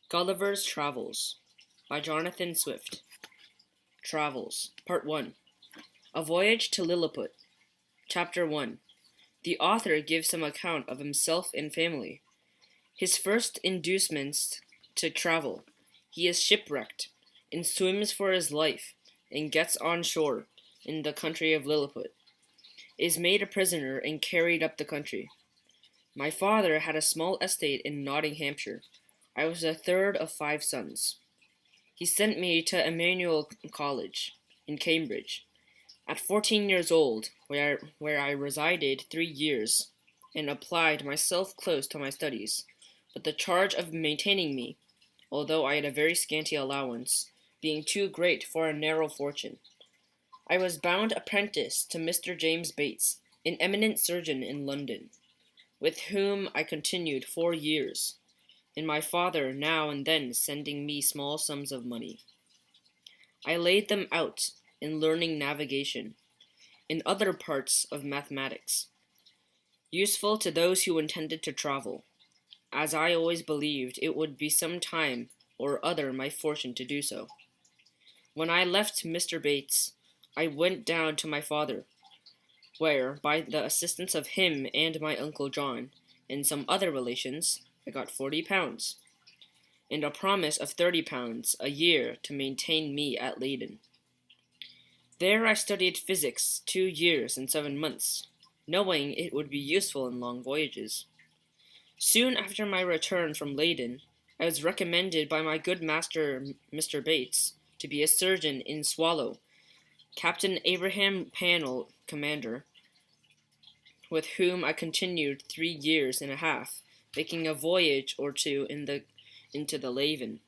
Gulliver's Travels by Jonathan Swift. Travels, Part 1. A Voyage to Lilliput. Chapter 1. The author gives some account of himself and family. His first inducements to travel. He is shipwrecked, and swims for his life, and gets on shore in the country of Lilliput. Is made a prisoner and carried up the country. My father had a small estate in Nottinghamshire. I was the third of 5 sons. He sent me to Emmanuel College in Cambridge, at 14 years old, where I resided 3 years, and applied myself close to my studies, but the charge of maintaining me, although I had a very scanty allowance, being too great for a narrow fortune. I was bound apprentice to Mr. James Bates, an eminent surgeon in London, with whom I continued 4 years, and my father now and then sending me small sums of money. I laid them out in learning navigation, and other parts of mathematics, useful to those who intended to travel, as I always believed it would be some time or other my fortune to do so. When I left Mr. Bates, I went down to my father, where, by the assistance of him and my Uncle John, and some other relations, I got £40, and a promise of £30 a year to maintain me at Leyden. There I studied physics 2 years and 7 months, knowing it would be useful in long voyages. Soon after my return from Leyden, I was recommended by my good master Mr. Bates to be a surgeon in Swallow, Captain Abraham Pannell, commander, with whom I continued 3 years and a half, making a voyage or two into the Laven.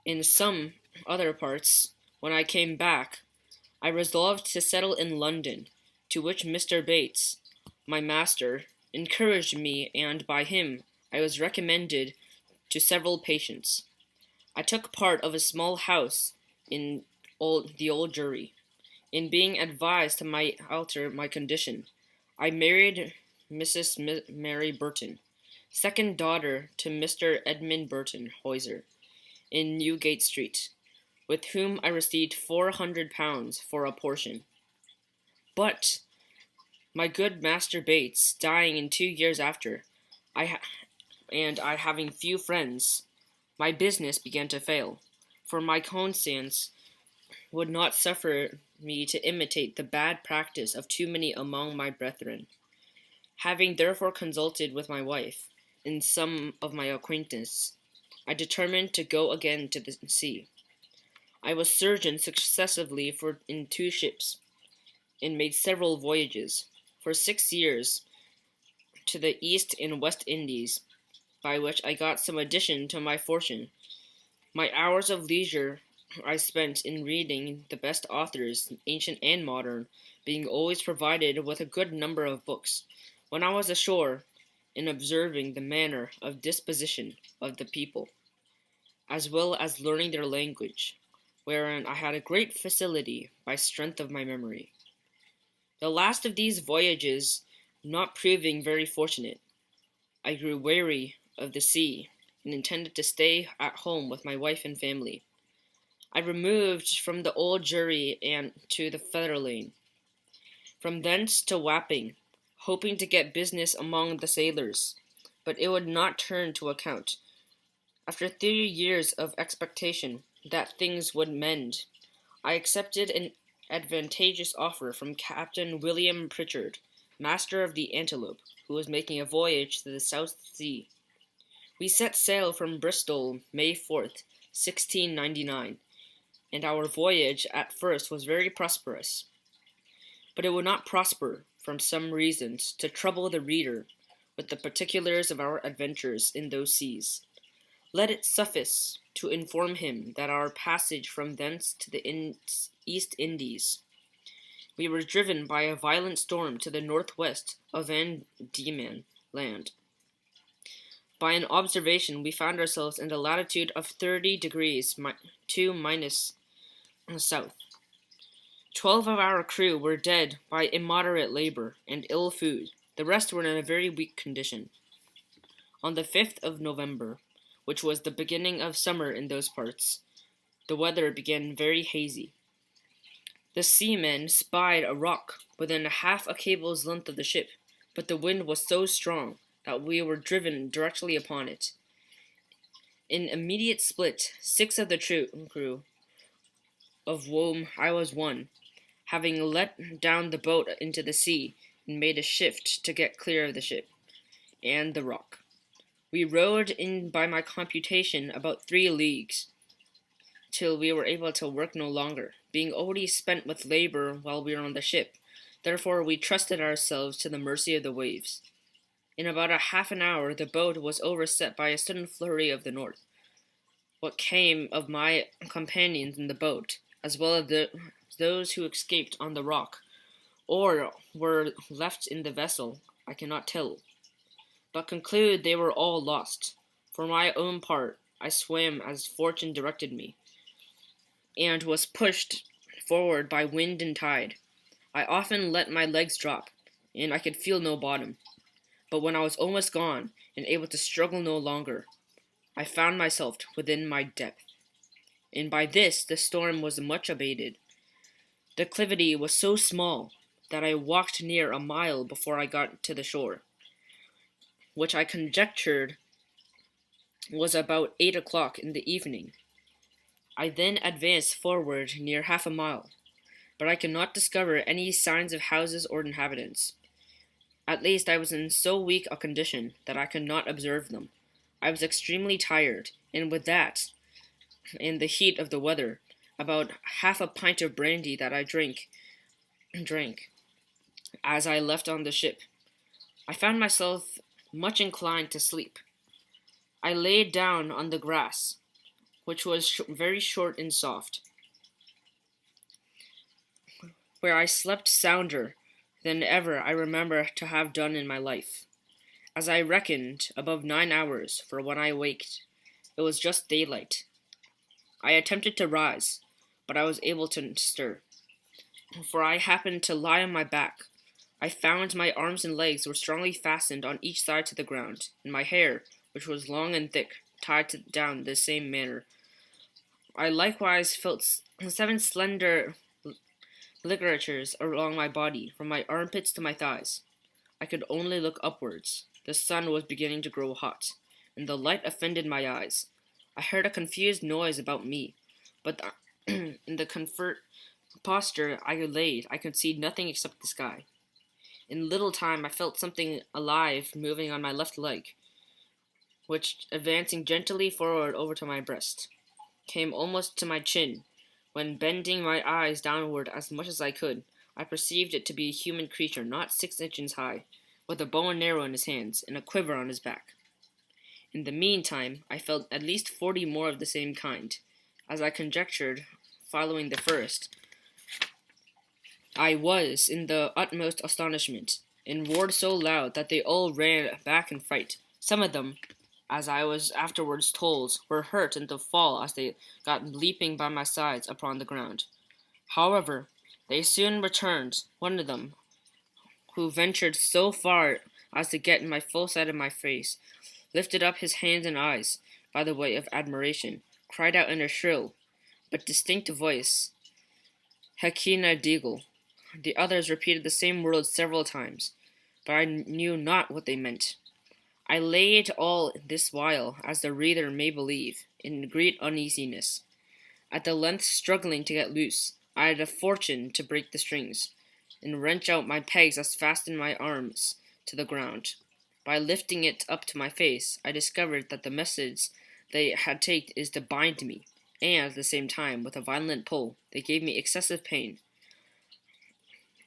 In some other parts, when I came back, I resolved to settle in London, to which Mr. Bates, my master, encouraged me, and by him I was recommended to several patients. I took part of a small house in the old jury. In being advised to alter my condition, I married Mrs. Mary Burton, second daughter to Mr. Edmund Burton Hoyser, in Newgate Street, with whom I received £400 for a portion. But, my good Master Bates dying in 2 years after, I having few friends, my business began to fail, for my conscience would not suffer me to imitate the bad practice of too many among my brethren. Having therefore consulted with my wife and some of my acquaintance, I determined to go again to the sea. I was surgeon successively in 2 ships, and made several voyages, for 6 years, to the East and West Indies, by which I got some addition to my fortune. My hours of leisure I spent in reading the best authors, ancient and modern, being always provided with a good number of books. When I was ashore, in observing the manner of disposition of the people, as well as learning their language, wherein I had a great facility by strength of my memory. The last of these voyages not proving very fortunate, I grew weary of the sea, and intended to stay at home with my wife and family. I removed from the old jury and to the Feather Lane, from thence to Wapping, hoping to get business among the sailors, but it would not turn to account. After 3 years of expectation that things would mend, I accepted an advantageous offer from Captain William Pritchard, master of the Antelope, who was making a voyage to the South Sea. We set sail from Bristol May 4th, 1699, and our voyage at first was very prosperous. But it would not prosper, from some reasons, to trouble the reader with the particulars of our adventures in those seas. Let it suffice to inform him that our passage from thence to the East Indies, we were driven by a violent storm to the northwest of Van Diemen Land. By an observation, we found ourselves in the latitude of 30 degrees 2 minus south. 12 of our crew were dead by immoderate labor and ill food. The rest were in a very weak condition. On the 5th of November, which was the beginning of summer in those parts, the weather began very hazy. The seamen spied a rock within half a cable's length of the ship, but the wind was so strong that we were driven directly upon it. In immediate split, 6 of the crew, of whom I was one, having let down the boat into the sea, and made a shift to get clear of the ship and the rock. We rowed in by my computation about 3 leagues, till we were able to work no longer, being already spent with labor while we were on the ship. Therefore we trusted ourselves to the mercy of the waves. In about a half an hour the boat was overset by a sudden flurry of the north. What came of my companions in the boat, as well as those who escaped on the rock, or were left in the vessel, I cannot tell, but conclude they were all lost. For my own part, I swam as fortune directed me, and was pushed forward by wind and tide. I often let my legs drop, and I could feel no bottom. But when I was almost gone, and able to struggle no longer, I found myself within my depth, and by this the storm was much abated. The declivity was so small that I walked near a mile before I got to the shore, which I conjectured was about 8 o'clock in the evening. I then advanced forward near half a mile, but I could not discover any signs of houses or inhabitants. At least I was in so weak a condition that I could not observe them. I was extremely tired, and with that, in the heat of the weather, about half a pint of brandy that I drank as I left on the ship, I found myself much inclined to sleep. I laid down on the grass, which was very short and soft, where I slept sounder than ever I remember to have done in my life. As I reckoned, above 9 hours, for when I waked, it was just daylight. I attempted to rise, but I was able to stir, for I happened to lie on my back. I found my arms and legs were strongly fastened on each side to the ground, and my hair, which was long and thick, tied down the same manner. I likewise felt 7 slender ligatures along my body, from my armpits to my thighs. I could only look upwards. The sun was beginning to grow hot, and the light offended my eyes. I heard a confused noise about me, but in the comfort posture I laid, I could see nothing except the sky. In little time I felt something alive moving on my left leg, which, advancing gently forward over to my breast, came almost to my chin. When bending my eyes downward as much as I could, I perceived it to be a human creature not 6 inches high, with a bow and arrow in his hands, and a quiver on his back. In the meantime, I felt at least 40 more of the same kind. As I conjectured, following the first, I was in the utmost astonishment, and roared so loud that they all ran back in fright. Some of them, as I was afterwards told, were hurt in the fall as they got leaping by my sides upon the ground. However, they soon returned. One of them, who ventured so far as to get in my full sight of my face, lifted up his hands and eyes, by the way of admiration, cried out in a shrill but distinct voice, Hekina Deagle. The others repeated the same words several times, but I knew not what they meant. I laid all this while, as the reader may believe, in great uneasiness. At the length struggling to get loose, I had a fortune to break the strings, and wrench out my pegs as fastened my arms to the ground. By lifting it up to my face, I discovered that the message they had taken is to bind me, and at the same time, with a violent pull, they gave me excessive pain.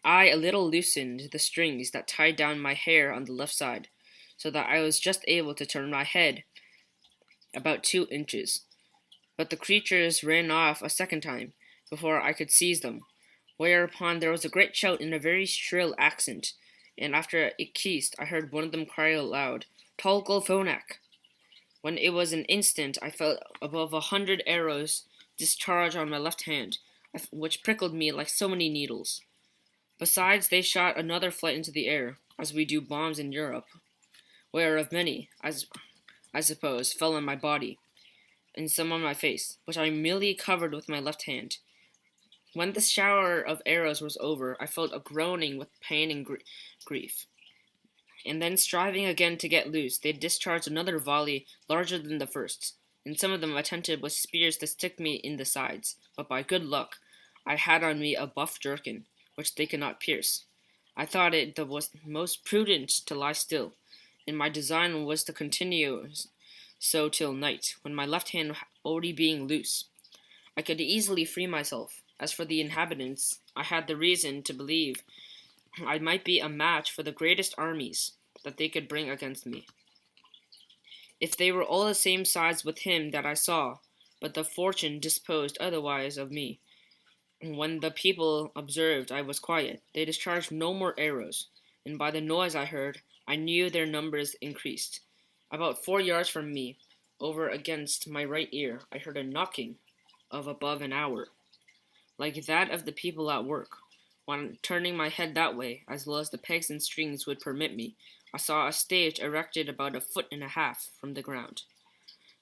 I a little loosened the strings that tied down my hair on the left side, so that I was just able to turn my head about 2 inches. But the creatures ran off a second time before I could seize them, whereupon there was a great shout in a very shrill accent, and after it ceased, I heard one of them cry aloud, Tolgolphonak. When it was an instant, I felt above 100 arrows discharged on my left hand, which prickled me like so many needles. Besides, they shot another flight into the air, as we do bombs in Europe, whereof many, as I suppose, fell on my body, and some on my face, which I merely covered with my left hand. When the shower of arrows was over, I felt a groaning with pain and grief. And then, striving again to get loose, they discharged another volley larger than the first, and some of them attempted with spears to stick me in the sides, but by good luck I had on me a buff jerkin, which they could not pierce. I thought it was most prudent to lie still, and my design was to continue so till night, when my left hand already being loose, I could easily free myself. As for the inhabitants, I had the reason to believe I might be a match for the greatest armies that they could bring against me, if they were all the same size with him that I saw, but the fortune disposed otherwise of me. When the people observed I was quiet, they discharged no more arrows, and by the noise I heard, I knew their numbers increased. About 4 yards from me, over against my right ear, I heard a knocking of above an hour, like that of the people at work. When turning my head that way, as well as the pegs and strings would permit me, I saw a stage erected about 1.5 feet from the ground,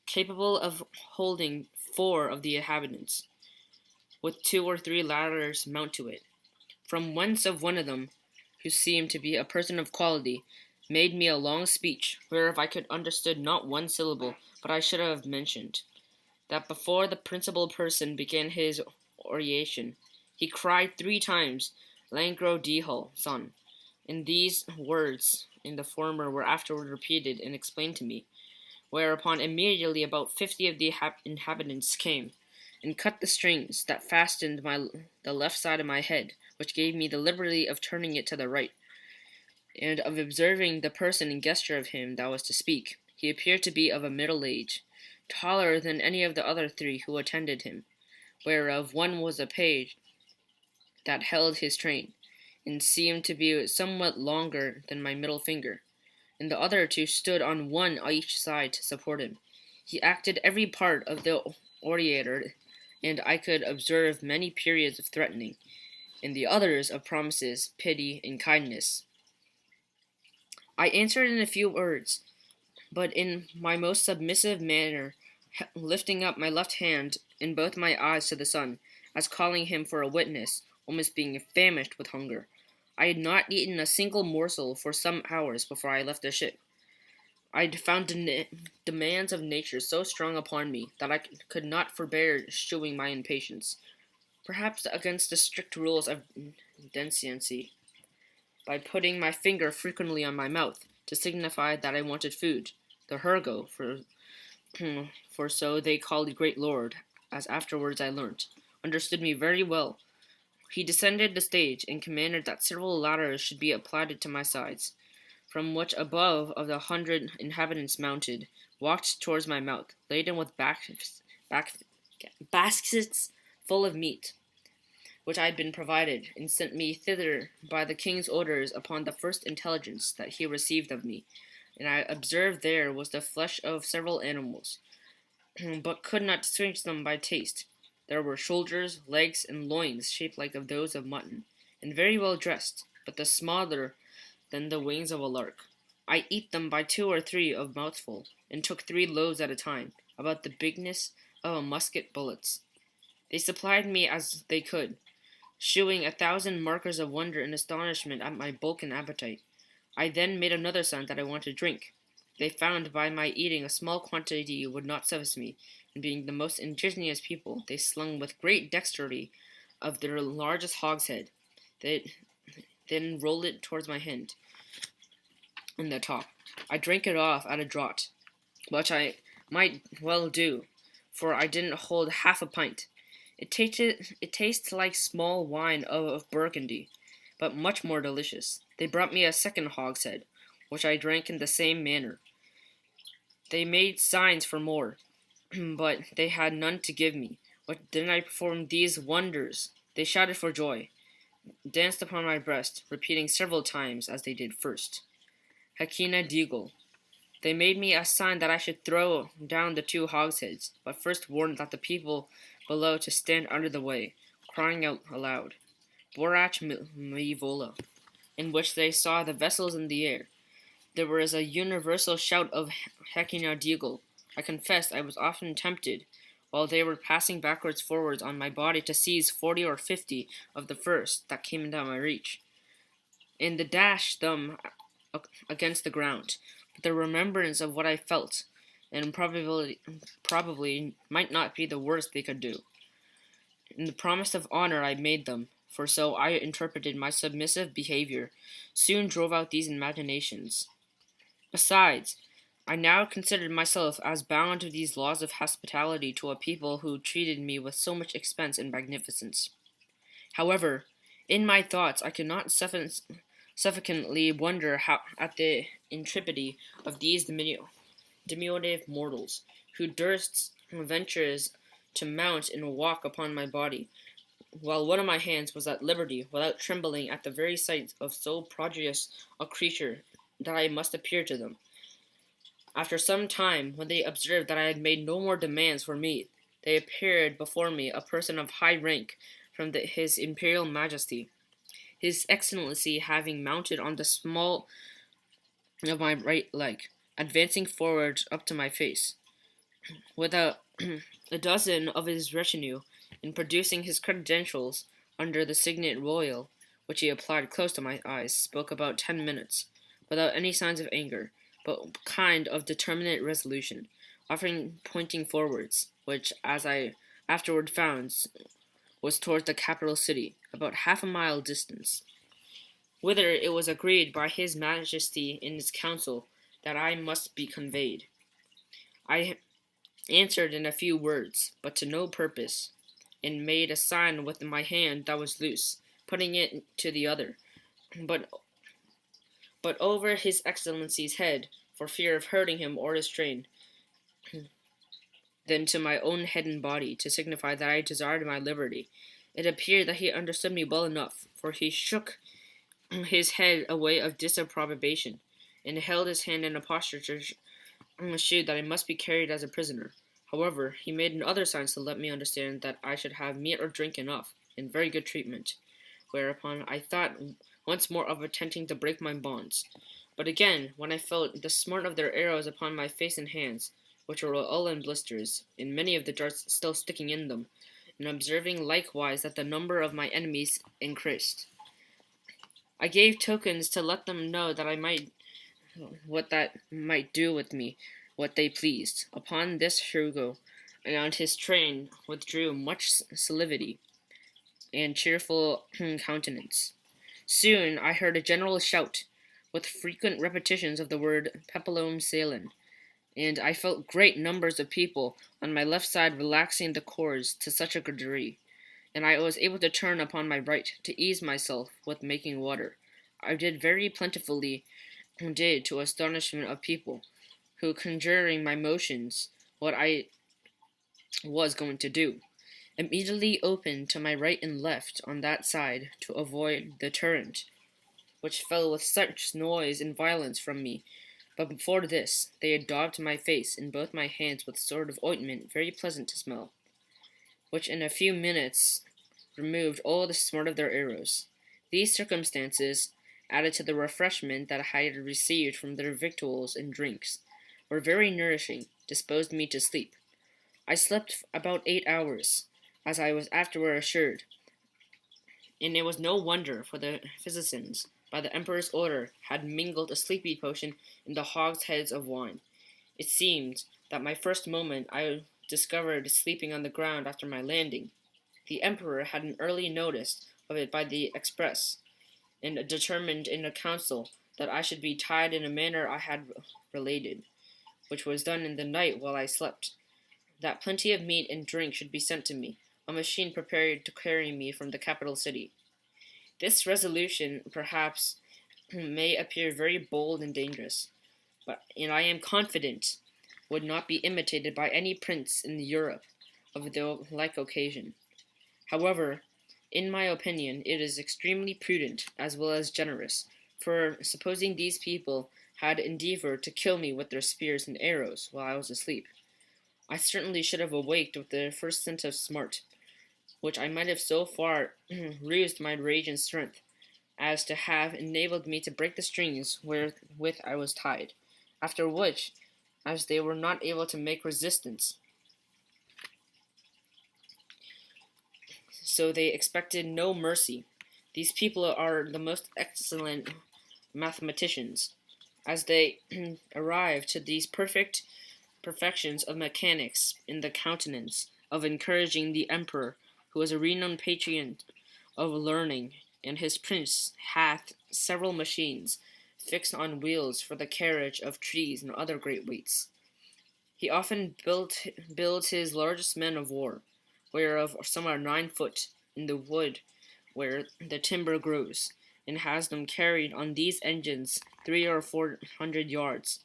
capable of holding 4 of the inhabitants, with 2 or 3 ladders mounted to it, from whence of one of them, who seemed to be a person of quality, made me a long speech, whereof I could understood not one syllable, but I should have mentioned that before the principal person began his oration, he cried 3 times, Langro Dihol, son. And these words in the former were afterward repeated and explained to me, whereupon immediately about 50 of the inhabitants came, and cut the strings that fastened the left side of my head, which gave me the liberty of turning it to the right, and of observing the person and gesture of him that was to speak. He appeared to be of a middle age, taller than any of the other 3 who attended him, whereof one was a page that held his train, and seemed to be somewhat longer than my middle finger, and the other 2 stood on one on each side to support him. He acted every part of the orator, and I could observe many periods of threatening, and the others of promises, pity, and kindness. I answered in a few words, but in my most submissive manner, lifting up my left hand and both my eyes to the sun, as calling him for a witness, almost being famished with hunger. I had not eaten a single morsel for some hours before I left the ship. I had found demands of nature so strong upon me that I could not forbear shewing my impatience, perhaps against the strict rules of decency, by putting my finger frequently on my mouth, to signify that I wanted food. The Hergo, for so they called the great lord, as afterwards I learnt, understood me very well. He descended the stage, and commanded that several ladders should be applied to my sides, from which above of the 100 inhabitants mounted, walked towards my mouth, laden with baskets full of meat, which I had been provided, and sent me thither by the king's orders upon the first intelligence that he received of me. And I observed there was the flesh of several animals, but could not distinguish them by taste. There were shoulders, legs, and loins shaped like of those of mutton, and very well dressed, but the smaller than the wings of a lark. I eat them by 2 or 3 of mouthful, and took 3 loaves at a time, about the bigness of a musket bullets. They supplied me as they could, shewing 1,000 markers of wonder and astonishment at my bulk and appetite. I then made another sign that I wanted drink. They found by my eating a small quantity would not suffice me, and being the most ingenious people, they slung with great dexterity of their largest hogshead. They then rolled it towards my hand in the top. I drank it off at a draught, which I might well do, for I didn't hold half a pint. It tastes like small wine of Burgundy, but much more delicious. They brought me a second hogshead, which I drank in the same manner. They made signs for more, but they had none to give me. But then I performed these wonders. They shouted for joy, danced upon my breast, repeating several times as they did first, Hakina Deagle. They made me a sign that I should throw down the 2 hogsheads, but first warned that the people below to stand under the way, crying out aloud, Borach Mivola, in which they saw the vessels in the air. There was a universal shout of Hecina Deagle. I confess I was often tempted, while they were passing backwards forwards on my body, to seize 40 or 50 of the first that came into my reach, and to dash them against the ground. But the remembrance of what I felt, and probably might not be the worst they could do. In the promise of honor I made them, for so I interpreted my submissive behavior, soon drove out these imaginations. Besides, I now considered myself as bound to these laws of hospitality to a people who treated me with so much expense and magnificence. However, in my thoughts I could not sufficiently wonder at the intrepidity of these diminutive mortals, who durst ventures to mount and walk upon my body, while one of my hands was at liberty, without trembling at the very sight of so prodigious a creature that I must appear to them. After some time, when they observed that I had made no more demands for meat, they appeared before me a person of high rank from his imperial majesty, his excellency having mounted on the small of my right leg, advancing forward up to my face, with a dozen of his retinue, in producing his credentials under the signet royal, which he applied close to my eyes, spoke about 10 minutes, without any signs of anger, but kind of determinate resolution, often pointing forwards, which, as I afterward found, was towards the capital city, about half a mile distance, whither it was agreed by his majesty in his council that I must be conveyed. I answered in a few words, but to no purpose, and made a sign with my hand that was loose, putting it to the other, but over his excellency's head, for fear of hurting him or his train, then to my own head and body, to signify that I desired my liberty. It appeared that he understood me well enough, for he shook his head a way of disapprobation, and held his hand in a posture to shew that I must be carried as a prisoner. However, he made other signs to let me understand that I should have meat or drink enough, and very good treatment, whereupon I thought once more of attempting to break my bonds. But again, when I felt the smart of their arrows upon my face and hands, which were all in blisters, and many of the darts still sticking in them, and observing likewise that the number of my enemies increased, I gave tokens to let them know that I might do with me what they pleased. Upon this Hugo and his train withdrew much civility and cheerful countenance. Soon I heard a general shout, with frequent repetitions of the word Pepalome Salin, and I felt great numbers of people on my left side relaxing the cords to such a degree, and I was able to turn upon my right to ease myself with making water. I did very plentifully, did to astonishment of people, who, conjuring my motions, what I was going to do, immediately opened to my right and left on that side to avoid the torrent, which fell with such noise and violence from me. But before this, they had daubed my face and both my hands with a sort of ointment very pleasant to smell, which in a few minutes removed all the smart of their arrows. These circumstances, added to the refreshment that I had received from their victuals and drinks, were very nourishing, disposed me to sleep. I slept about 8 hours, as I was afterward assured, and it was no wonder, for the physicians, by the emperor's order, had mingled a sleepy potion in the hogsheads of wine. It seemed that my first moment I discovered sleeping on the ground after my landing. The emperor had an early notice of it by the express, and determined in a council that I should be tied in a manner I had related, which was done in the night while I slept, that plenty of meat and drink should be sent to me, a machine prepared to carry me from the capital city. This resolution, perhaps, may appear very bold and dangerous, and I am confident would not be imitated by any prince in Europe of the like occasion. However, in my opinion, it is extremely prudent as well as generous, for supposing these people had endeavored to kill me with their spears and arrows while I was asleep, I certainly should have awaked with the first sense of smart, which I might have so far rused my rage and strength, as to have enabled me to break the strings wherewith I was tied, after which, as they were not able to make resistance, so they expected no mercy. These people are the most excellent mathematicians, as they arrive to these perfections of mechanics in the countenance of encouraging the emperor, who is a renowned patron of learning, and his prince hath several machines fixed on wheels for the carriage of trees and other great weights. He often builds his largest men of war, whereof some are 9 foot, in the wood where the timber grows, and has them carried on these engines 300 or 400 yards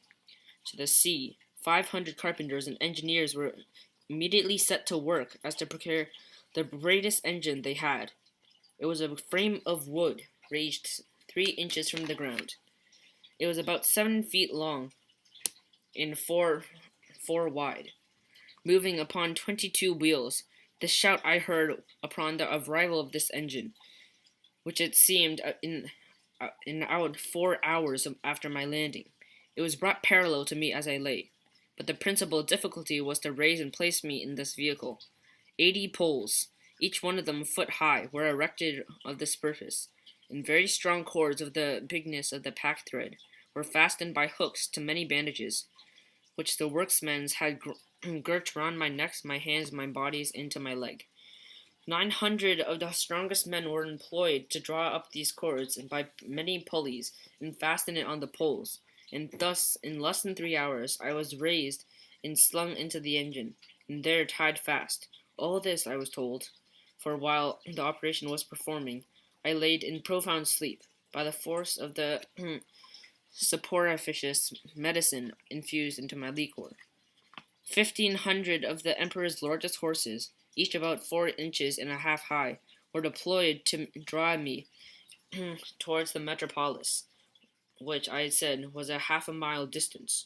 to the sea. 500 carpenters and engineers were immediately set to work as to procure the greatest engine they had. It was a frame of wood, raised 3 inches from the ground. It was about 7 feet long and four wide, moving upon 22 wheels. The shout I heard upon the arrival of this engine, which it seemed in out 4 hours after my landing. It was brought parallel to me as I lay, but the principal difficulty was to raise and place me in this vehicle. 80 poles, each one of them a foot high, were erected of this purpose, and very strong cords of the bigness of the pack thread were fastened by hooks to many bandages, which the workmen had girt round my neck, my hands, my bodies, and to my leg. 900 of the strongest men were employed to draw up these cords and by many pulleys and fasten it on the poles, and thus in less than 3 hours I was raised and slung into the engine, and there tied fast. All this I was told, for while the operation was performing, I laid in profound sleep, by the force of the soporiferous medicine infused into my liquor. 1,500 of the emperor's largest horses, each about 4 inches and a half high, were deployed to draw me towards the metropolis, which I had said was a half a mile distant.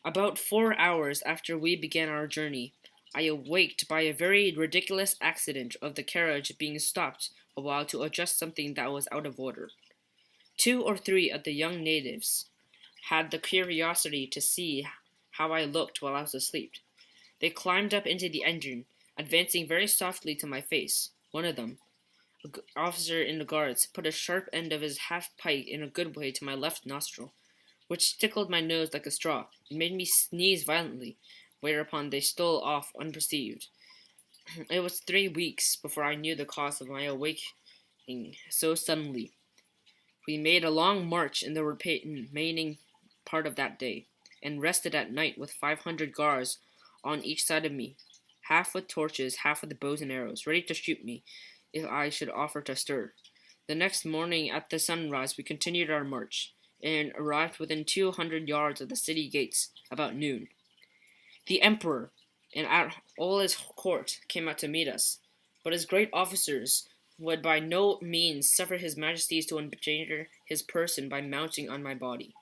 About 4 hours after we began our journey, I awaked by a very ridiculous accident of the carriage being stopped a while to adjust something that was out of order. 2 or 3 of the young natives had the curiosity to see how I looked while I was asleep. They climbed up into the engine, advancing very softly to my face. One of them, an officer in the guards, put a sharp end of his half-pike in a good way to my left nostril, which tickled my nose like a straw, and made me sneeze violently, whereupon they stole off unperceived. It was 3 weeks before I knew the cause of my awaking so suddenly. We made a long march in the remaining part of that day, and rested at night with 500 guards on each side of me, half with torches, half with bows and arrows, ready to shoot me if I should offer to stir. The next morning at the sunrise we continued our march, and arrived within 200 yards of the city gates about noon. The emperor and all his court came out to meet us, but his great officers would by no means suffer his majesties to endanger his person by mounting on my body.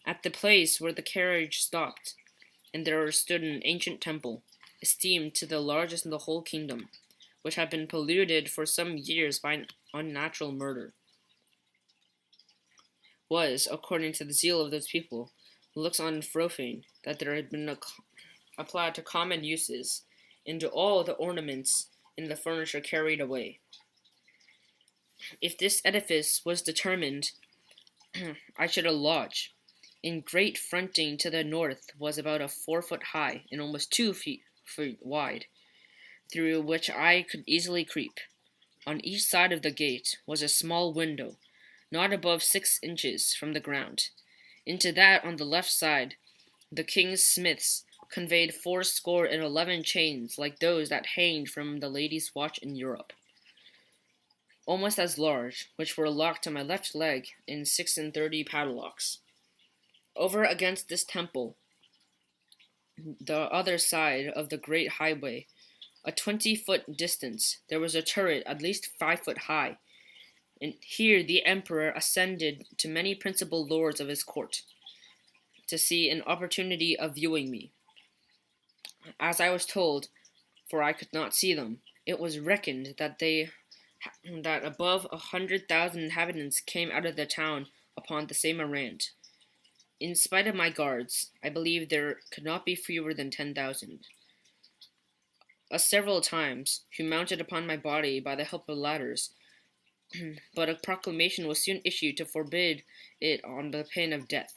At the place where the carriage stopped, and there stood an ancient temple, esteemed to the largest in the whole kingdom, which had been polluted for some years by an unnatural murder, was, according to the zeal of those people, looks on profane, that there had been applied to common uses, and to all the ornaments in the furniture carried away. If this edifice was determined, I should a lodge. In great fronting to the north was about a 4 foot high and almost 2 feet wide, through which I could easily creep. On each side of the gate was a small window, not above 6 inches from the ground. Into that on the left side, the king's smiths conveyed 411 chains like those that hanged from the lady's watch in Europe, almost as large, which were locked to my left leg in 36 padlocks. Over against this temple, the other side of the great highway, a 20-foot distance, there was a turret at least 5 foot high, and here the emperor ascended to many principal lords of his court, to see an opportunity of viewing me. As I was told, for I could not see them, it was reckoned that they that above 100,000 inhabitants came out of the town upon the same errand. In spite of my guards, I believe there could not be fewer than 10,000. Several times, who mounted upon my body by the help of ladders, but a proclamation was soon issued to forbid it on the pain of death.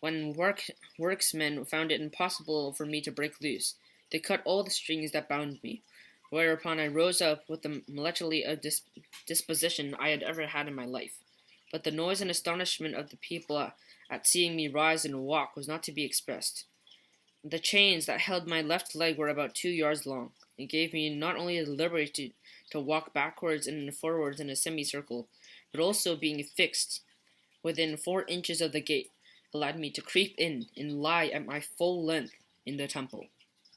When worksmen found it impossible for me to break loose, they cut all the strings that bound me, whereupon I rose up with the molecularly disposition I had ever had in my life. But the noise and astonishment of the people at seeing me rise and walk was not to be expressed. The chains that held my left leg were about 2 yards long. It gave me not only the liberty to walk backwards and forwards in a semicircle, but also being fixed within 4 inches of the gate, allowed me to creep in and lie at my full length in the temple.